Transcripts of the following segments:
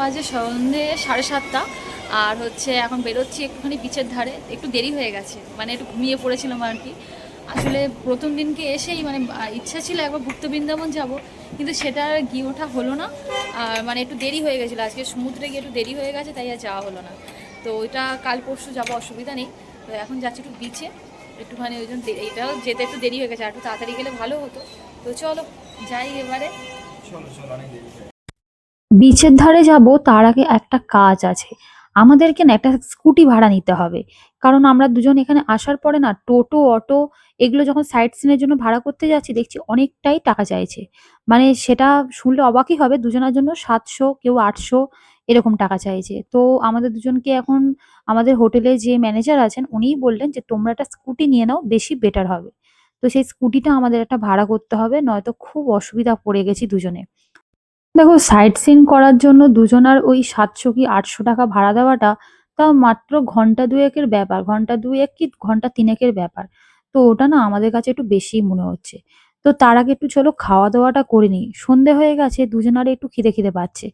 বাজে সন্ধে 7:30। আর হচ্ছে এখন বেরোচ্ছি একটুখানি বিচের ধারে, একটু দেরি হয়ে গেছে, মানে একটু ঘুমিয়ে পড়েছিলাম আর কি। আসলে প্রথম দিনকে এসেই মানে ইচ্ছা ছিল একবার গুপ্ত বৃন্দাবন যাব, কিন্তু সেটা আর গিয়ে ওঠা হলো না। আর মানে একটু দেরি হয়ে গেছিলো, আজকে সমুদ্রে গিয়ে একটু দেরি হয়ে গেছে, তাই আর যাওয়া হলো না। তো ওইটা কাল পরশু যাবো, অসুবিধা নেই। তো এখন যাচ্ছি একটু বিচে একটুখানি, ওই জন্য এটাও যেতে একটু দেরি হয়ে গেছে, আর একটু তাড়াতাড়ি গেলে ভালো হতো। তো চলো যাই এবারে। বিচের ধারে যাব তার আগে একটা কাজ আছে। আমাদেরকে না একটা স্কুটি ভাড়া নিতে হবে। কারণ আমরা দুজন এখানে আসার পরে না টোটো, অটো এগুলো যখন সাইট সিনের জন্য ভাড়া করতে যাচ্ছি দেখছি অনেকটাই টাকা চাইছে। মানে সেটা শুনলে অবাকই হবে, দুজনের জন্য 700 কেউ 800 এরকম টাকা চাইছে। তো আমাদের দুজনকে এখন আমাদের হোটেলে যে ম্যানেজার আছেন উনিই বললেন যে তোমরা একটা স্কুটি নিয়ে নাও, বেশি বেটার হবে। তো সেই স্কুটিটা আমাদের একটা ভাড়া করতে হবে, নয়তো খুব অসুবিধা পড়ে গেছি দুজনে। দেখো, সাইট সিন করার জন্য দুজনার ওই 700 কি 800 টাকা ভাড়া দেওয়াটা তাও মাত্র ঘন্টা দুয়েকের ব্যাপার, ঘন্টা দুয়েক কি ঘন্টা তিনেকের ব্যাপার। তো ওটা না আমাদের কাছে একটু বেশি মনে হচ্ছে। তো তার আগে একটু চলো খাওয়া দাওয়াটা করে নিই, সন্ধে হয়ে গেছে, দুজনারে একটু খিদে খিদে পাচ্ছে।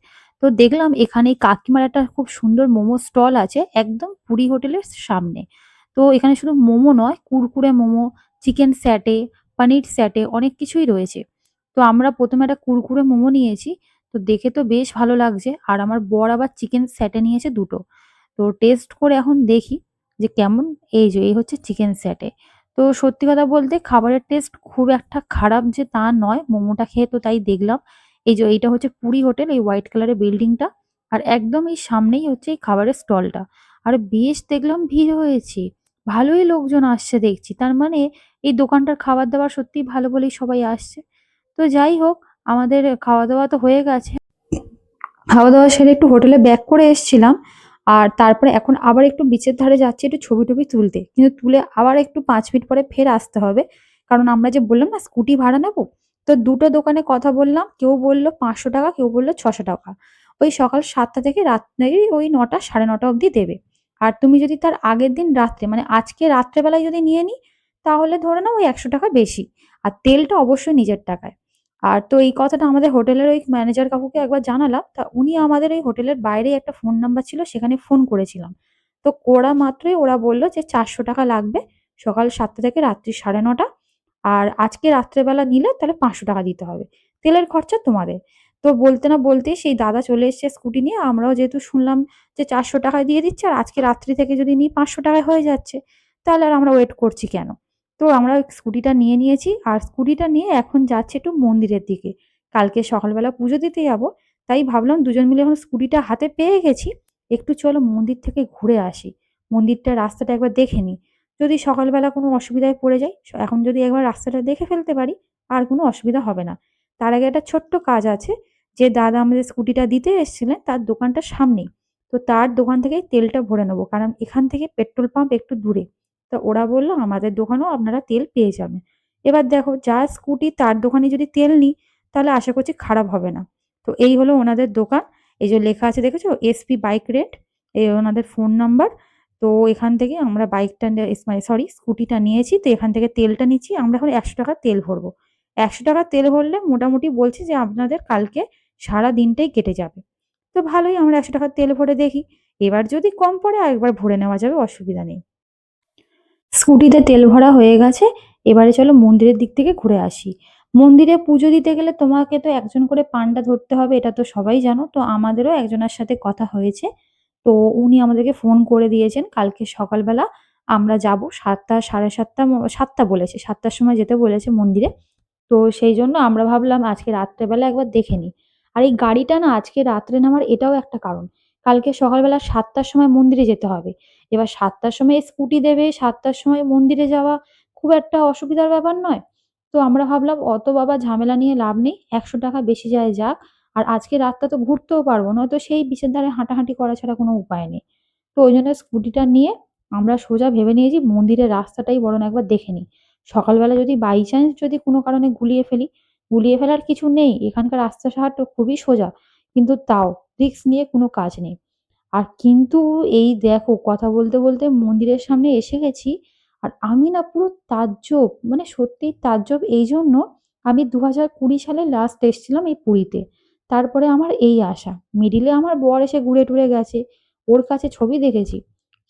তো দেখলাম এখানে কাকিমার একটা খুব সুন্দর মোমো স্টল আছে একদম পুরী হোটেলের সামনে। তো এখানে শুধু মোমো নয়, কুরকুরে মোমো, চিকেন স্যাটে, পানির স্যাটে অনেক কিছুই রয়েছে। তো আমরা প্রথমে একটা কুরকুরে মোমো নিয়েছি। তো দেখে তো বেশ ভালো লাগছে। আর আমার বর আবার চিকেন স্যাটে নিয়েছে ২ টো। তো টেস্ট করে এখন দেখি যে কেমন। এই হচ্ছে চিকেন স্যাটে। তো সত্যি কথা বলতে খাবারের টেস্ট খুব একটা খারাপ যে তা নয়। মোমোটা খেয়ে তো তাই দেখলাম। এইটা হচ্ছে পুরী হোটেল, এই হোয়াইট কালারের বিল্ডিংটা। আর একদম এই সামনেই হচ্ছে এই খাবারের স্টলটা। আর বেশ দেখলাম ভিড় হয়েছে। ভালোই লোকজন আসছে দেখছি। তার মানে এই দোকানটার খাবার-দাবার সত্যিই ভালো বলেই সবাই আসছে। তো যাই হোক, আমাদের খাওয়া-দাওয়া তো হয়ে গেছে। খাওয়া-দাওয়া সেরে একটু হোটেলে ব্যাক করে এসছিলাম। আর তারপরে এখন আবার একটু বিচের ধারে যাচ্ছি একটু ছবি-টবি তুলতে। কিন্তু তুলে আবার একটু ৫ মিনিট পরে ফের আসতে হবে। কারণ আমরা যে বললাম না স্কুটি ভাড়া নেবো? তো ২ টো দোকানে কথা বললাম। কেউ বলল ৳৫০০, কেউ বলল ৳৬০০। ওই সকাল ৭টা থেকে রাত্রি ওই ৯টা ৯:৩০ অবধি দেবে। আর তুমি যদি তার আগের দিন রাত্রে মানে আজকে রাত্রে বেলায় যদি নিয়ে নিই, তাহলে ধরে নাও ওই ৳১০০ বেশি। আর তেলটা অবশ্যই নিজের টাকায়। আর তো এই কথাটা আমাদের হোটেলের ওই ম্যানেজার কাকুকে একবার জানালাম। তা উনি আমাদের এই হোটেলের বাইরেই একটা ফোন নাম্বার ছিল, সেখানে ফোন করেছিলাম। তো করা মাত্রই ওরা বলল যে ৳৪০০ লাগবে সকাল ৭টা থেকে রাত্রি ৯:৩০। আর আজকে রাত্রেবেলা নিলে তাহলে ৳৫০০ দিতে হবে। তেলের খরচা তোমাদের। তো বলতে না বলতেই সেই দাদা চলে এসছে স্কুটি নিয়ে। আমরাও যেহেতু শুনলাম যে ৳৪০০ দিয়ে দিচ্ছে আর আজকে রাত্রি থেকে যদি নিই ৳৫০০ হয়ে যাচ্ছে, তাহলে আর আমরা ওয়েট করছি কেন? তো আমরা স্কুটিটা নিয়ে নিয়েছি। আর স্কুটিটা নিয়ে এখন যাচ্ছি একটু মন্দিরের দিকে। কালকে সকালবেলা পুজো দিতে যাবো। তাই ভাবলাম দুজন মিলে এখন স্কুটিটা হাতে পেয়ে গেছি, একটু চলো মন্দির থেকে ঘুরে আসি। মন্দিরটার রাস্তাটা একবার দেখে নিই। যদি সকালবেলা কোনো অসুবিধায় পড়ে যাই, এখন যদি একবার রাস্তাটা দেখে ফেলতে পারি, আর কোনো অসুবিধা হবে না। তার আগে একটা ছোট্ট কাজ আছে। যে দাদা আমাদের স্কুটিটা দিতে এসেছিলেন তার দোকানটার সামনেই। তো তার দোকান থেকেই তেলটা ভরে নেবো। কারণ এখান থেকে পেট্রোল পাম্প একটু দূরে। তো ওরা বলল আমাদের দোকানেও আপনারা তেল পেয়ে যাবেন। এবার দেখো, যার স্কুটি তার দোকানে যদি তেল নিই, তাহলে আশা করছি খারাপ হবে না। তো এই হলো ওনাদের দোকান। এই যে লেখা আছে দেখেছো, এসপি বাইক রেন্ট, এই ওনাদের ফোন নাম্বার। তো এখান থেকে আমরা বাইকটা মানে সরি স্কুটিটা নিয়েছি। তো এখান থেকে তেলটা নিচ্ছি। আমরা এখন ৳১০০ তেল ভরবো। ৳১০০ তেল ভরলে মোটামুটি বলছে যে আপনাদের কালকে সারা দিনটাই কেটে যাবে। তো ভালোই, আমরা ৳১০০ তেল ভরে দেখি। এবার যদি কম পড়ে আরেকবার ভরে নেওয়া যাবে, অসুবিধা নেই। স্কুটিতে তেল ভরা হয়ে গেছে। এবারে চলো মন্দিরের দিক থেকে ঘুরে আসি। মন্দিরে পুজো দিতে গেলে তোমাকে তো একজন করে পান্ডা ধরতে হবে, এটা তো সবাই জানো। তো আমাদেরও একজনের সাথে কথা হয়েছে। তো উনি আমাদেরকে ফোন করে দিয়েছেন কালকে সকালবেলা আমরা যাব ৭টা ৭:৩০ ৭টা বলেছে, ৭টার সময় যেতে বলেছে মন্দিরে। তো সেই জন্য আমরা ভাবলাম আজকে রাত্রেবেলা একবার দেখে নিই। আর এই গাড়িটা না আজকে রাত্রে নামার এটাও একটা কারণ। কালকে সকালবেলা ৭টার সময় মন্দিরে যেতে হবে। এবার ৭টার সময় স্কুটি দেবে, ৭টার সময় মন্দিরে যাওয়া খুব একটা অসুবিধার ব্যাপার নয়। তো আমরা ভাবলাম অত বাবা ঝামেলা নিয়ে লাভ নেই। ৳১০০ বেশি যায় যাক। আর আজকে রাতটা তো ঘুরতেও পারবো, নয়তো সেই বিচের ধারে হাঁটাহাঁটি করা ছাড়া কোনো উপায় নেই। তো ওই জন্য স্কুটিটা নিয়ে আমরা সোজা ভেবে নিয়েছি মন্দিরের রাস্তাটাই বরং একবার দেখে নিই। সকালবেলা যদি বাই চান্স যদি কোনো কারণে গুলিয়ে ফেলি, গুলিয়ে ফেলার কিছু নেই। এখানকার রাস্তাঘাট তো খুবই সোজা। কিন্তু তাও রিস্ক নিয়ে কোনো কাজ নেই। আর কিন্তু এই দেখো, কথা বলতে বলতে মন্দিরের সামনে এসে গেছি। আর আমি না পুরো তাজ্জব, মানে সত্যিই তাজ্জব। এই জন্য আমি ২০২০ সালে লাস্ট এসেছিলাম এই পুরীতে। তারপরে আমার এই আশা, মিডিলে আমার বর এসে ঘুরে টুরে গেছে, ওর কাছে ছবি দেখেছি,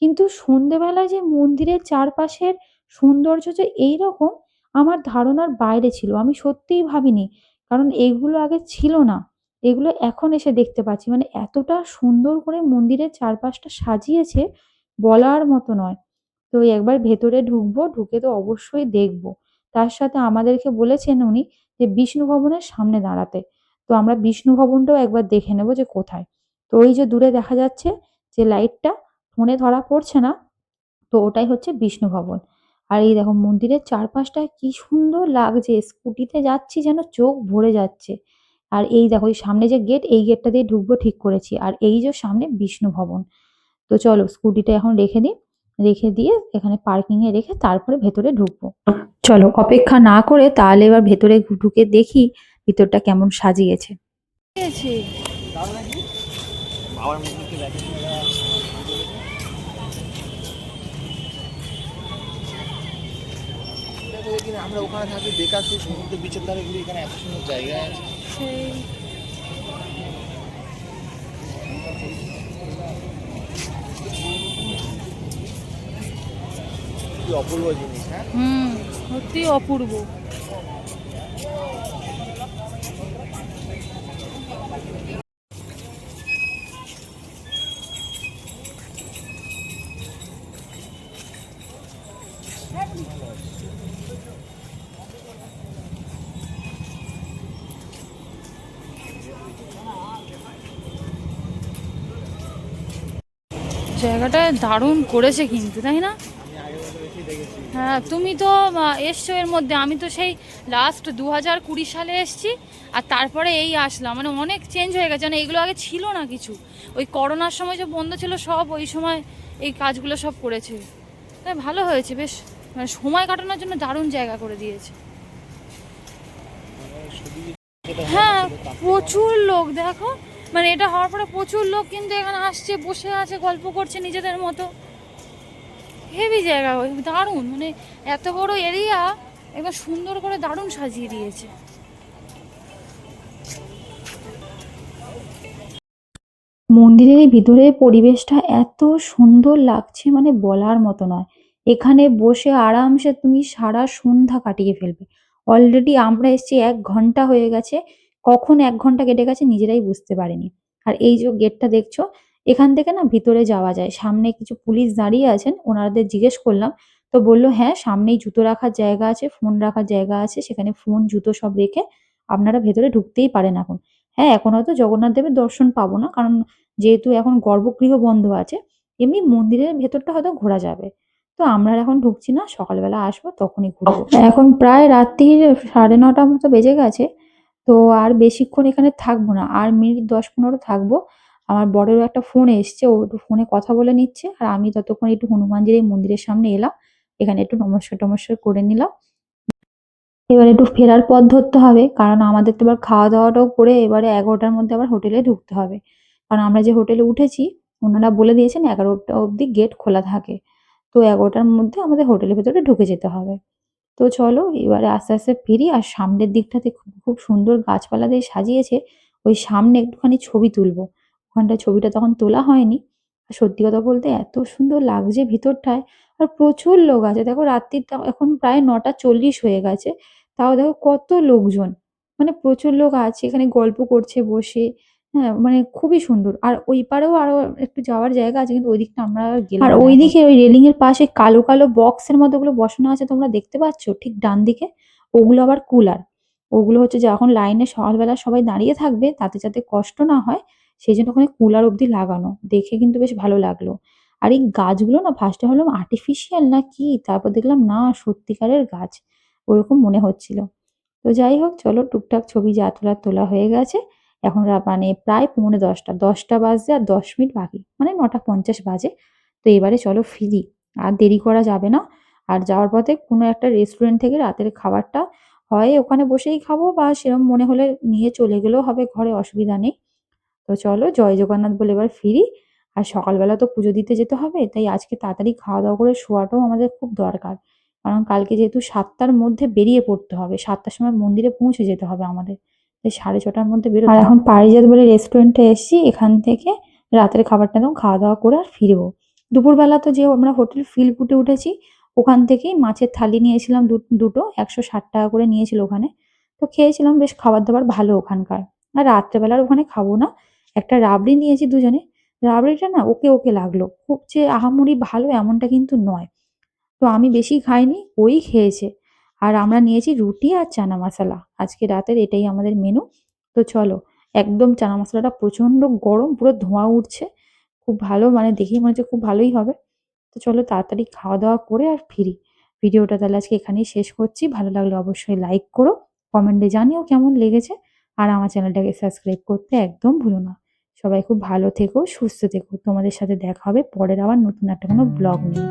কিন্তু সন্ধেবেলায় যে মন্দিরের চারপাশের সৌন্দর্য যে এইরকম আমার ধারণার বাইরে ছিল। আমি সত্যিই ভাবিনি, কারণ এগুলো আগে ছিল না। এগুলো এখন এসে দেখতে পাচ্ছি, মানে এতটা সুন্দর করে মন্দিরের চারপাশটা সাজিয়েছে, বলার মতো নয়। তো একবার ভেতরে ঢুকবো, ঢুকে তো অবশ্যই দেখবো। তার সাথে আমাদেরকে বলেছেন উনি যে বিষ্ণু ভবনের সামনে দাঁড়াতে। তো আমরা বিষ্ণু ভবনটাও একবার দেখে নেবো যে কোথায়। তো ওই যে দূরে দেখা যাচ্ছে যে লাইটটা, ফোনে ধরা পড়ছে না, তো ওটাই হচ্ছে বিষ্ণু ভবন। আর এই দেখো মন্দিরের চারপাশটা কি সুন্দর লাগছে, স্কুটিতে যাচ্ছি যেন চোখ ভরে যাচ্ছে। আর এই দেখো এই সামনে যে গেট, এই গেটটা দিয়ে ঢুকবো ঠিক করেছি, আর এই যে সামনে বিষ্ণু ভবন। তো চলো স্কুটিটা এখন রেখে দিই, রেখে দিয়ে এখানে পার্কিং এ রেখে তারপরে ভেতরে ঢুকবো। চলো অপেক্ষা না করে তাহলে এবার ভেতরে ঢুকে দেখি ভিতরটা কেমন সাজিয়েছে। আছে। আমরা ওখানে থাকি বেকার, সেই সমুদ্র বিচের ধারে ঘুরি, এখানে এত সুন্দর জায়গা আছে। সেই কি অপূর্ব জিনিস, হ্যাঁ। সত্যি অপূর্ব। জায়গাটা দারুণ করেছে কিন্তু, তাই না? আমি আগে এসে দেখেছি। হ্যাঁ, তুমি তো এসছো এর মধ্যে, আমি তো সেই লাস্ট 2020 সালে এসছি, আর তারপরে এই আসলাম। মানে অনেক চেঞ্জ হয়ে গেছে, মানে এগুলো আগে ছিল না কিছু। ওই করোনার সময় যে বন্ধ ছিল সব, ওই সময় এই কাজগুলো সব করেছে। তাই ভালো হয়েছে বেশ, মানে সময় কাটানোর জন্য দারুণ জায়গা করে দিয়েছে। হ্যাঁ, প্রচুর লোক দেখো, মানে এটা হওয়ার পরে প্রচুর লোক কিন্তু এখানে আসছে, বসে আছে, গল্প করছে নিজেদের মতো। হেভি জায়গা, দারুণ, মানে এত বড় এরিয়া একবার সুন্দর করে দারুণ সাজিয়ে দিয়েছে। মন্দিরের এই ভিতরের পরিবেশটা এত সুন্দর লাগছে, মানে বলার মতো নয়। এখানে বসে আরামসে তুমি সারা সন্ধ্যা কাটিয়ে ফেলবে। অলরেডি আমরা এসেছি 1 ঘন্টা হয়ে গেছে, কখন 1 ঘন্টা কেটে গেছে নিজেরাই বুঝতে পারিনি। আর এই যে গেটটা দেখছো, এখান থেকে না ভিতরে যাওয়া যায়। সামনে কিছু পুলিশ দাঁড়িয়ে আছেন, ওনাদের জিজ্ঞেস করলাম, তো বললো হ্যাঁ সামনেই জুতো রাখার জায়গা আছে, ফোন রাখার জায়গা আছে, সেখানে ফোন জুতো সব রেখে আপনারা ভেতরে ঢুকতেই পারেন এখন। হ্যাঁ, এখন হয়তো জগন্নাথ দেবের দর্শন পাবো না, কারণ যেহেতু এখন গর্ভগৃহ বন্ধ আছে, এমনি মন্দিরের ভেতরটা হয়তো ঘোরা যাবে। তো আমরা আর এখন ঢুকছি না, সকালবেলা আসবো তখনই ঘুরবো। এখন প্রায় রাত্রির 9:30 মতো বেজে গেছে। তো আর বেশিক্ষণ এখানে থাকবো না, আর মিনিট 10-15 থাকবো। আমার বরেরও একটা ফোন এসছে, ও একটু ফোনে কথা বলে নিচ্ছে, আর আমি ততক্ষণ একটু হনুমানজির এই মন্দিরের সামনে এলাম, এখানে একটু নমস্কার টমস্কার করে নিলাম। এবার একটু ফেরার পথ ধরতে হবে, কারণ আমাদের তো এবার খাওয়া দাওয়াটাও করে এবারে 11টার মধ্যে আবার হোটেলে ঢুকতে হবে। কারণ আমরা যে হোটেলে উঠেছি, ওনারা বলে দিয়েছেন 11টা অবধি গেট খোলা থাকে। তো 11টার মধ্যে আমাদের হোটেলের ভেতরে ঢুকে যেতে হবে। তো চলো এবারে আস্তে আস্তে ফিরি, আর সামনের দিকটাতে খুব খুব সুন্দর গাছপালা দিয়ে সাজিয়েছে। ওই সামনে একটুখানি ছবি তুলবো, ওখানটায় ছবিটা তখন তোলা হয়নি। আর সত্যি কথা বলতে এত সুন্দর লাগছে ভিতরটায়, আর প্রচুর লোক আছে। দেখো রাত্রির এখন প্রায় 9:40 হয়ে গেছে, তাও দেখো কত লোকজন, মানে প্রচুর লোক আছে এখানে গল্প করছে বসে। হ্যাঁ, মানে খুবই সুন্দর। আর ওই পারেও আরো একটু যাওয়ার জায়গা আছে, কিন্তু ওই দিকটা আমরা আর গেলাম না। আর ওইদিকে ওই রেলিং এর পাশে কালো কালো বক্সের মতো ওগুলো বসানো আছে, তোমরা দেখতে পাচ্ছ ঠিক ডান দিকে, ওগুলো আবার কুলার। ওগুলো হচ্ছে যখন লাইনে সকালবেলা সবাই দাঁড়িয়ে থাকবে, তাতে যাতে কষ্ট না হয় সেই জন্য ওখানে কুলার অব্দি লাগানো, দেখে কিন্তু বেশ ভালো লাগলো। আর এই গাছগুলো না ফার্স্টে ভাবলাম আর্টিফিশিয়াল না কি, তারপর দেখলাম না সত্যিকারের গাছ, ওরকম মনে হচ্ছিল। তো যাই হোক চলো, টুকটাক ছবি যা তোলার তোলা হয়ে গেছে। এখন মানে প্রায় 9:45, 10টা বাজতে আর 10 মিনিট বাকি, মানে 9:50 বাজে। তো এবারে চলো ফিরি, আর দেরি করা যাবে না। আর যাওয়ার পথে কোনো একটা রেস্টুরেন্ট থেকে রাতের খাবারটা হয় ওখানে বসেই খাবো, বা সেরকম মনে হলে নিয়ে চলে গেলেও হবে ঘরে, অসুবিধা নেই। তো চলো জয় জগন্নাথ বলে এবার ফিরি। আর সকালবেলা তো পুজো দিতে যেতে হবে, তাই আজকে তাড়াতাড়ি খাওয়া দাওয়া করে শোয়াটাও আমাদের খুব দরকার। কারণ কালকে যেহেতু 7টার মধ্যে বেরিয়ে পড়তে হবে, 7টার সময় মন্দিরে পৌঁছে যেতে হবে আমাদের। এই 6:30টার মধ্যে বেরোতে আর এখন পারিজাত বলে রেস্টুরেন্টে এসেছি, এখান থেকে রাতের খাবারটা একদম খাওয়া দাওয়া করে আর ফিরবো। দুপুরবেলা তো যে আমরা হোটেল ফিলকুটে উঠেছি, ওখান থেকেই মাছের থালি নিয়েছিলাম দুটো, 160 টাকা করে নিয়েছিল ওখানে। তো খেয়েছিলাম, বেশ খাবার দাবার ভালো ওখানকার। আর রাত্রেবেলার ওখানে খাবো না, একটা রাবড়ি নিয়েছি দুজনে। রাবড়িটা না ওকে ওকে লাগলো, খুব যে আহামরি ভালো এমনটা কিন্তু নয়। তো আমি বেশি খাইনি, ওই খেয়েছে। আর আমরা নিয়েছি রুটি আর চানা মশলা, আজকে রাতের এটাই আমাদের মেনু। তো চলো, একদম চানা মশলাটা প্রচন্ড গরম, পুরো ধোঁয়া উঠছে, খুব ভালো, মানে দেখেই মনে হচ্ছে খুব ভালোই হবে। তো চলো তাড়াতাড়ি খাওয়া দাওয়া করে আর ফিরি। ভিডিওটা তাহলে আজকে এখানেই শেষ করছি। ভালো লাগলে অবশ্যই লাইক করো, কমেন্টে জানিও কেমন লেগেছে। আর আমার চ্যানেলটাকে সাবস্ক্রাইব করতে একদম ভুলো না। সবাই খুব ভালো থেকো, সুস্থ থেকো। তোমাদের সাথে দেখা হবে পরের আবার নতুন একটা কোনো ব্লগ নিয়ে।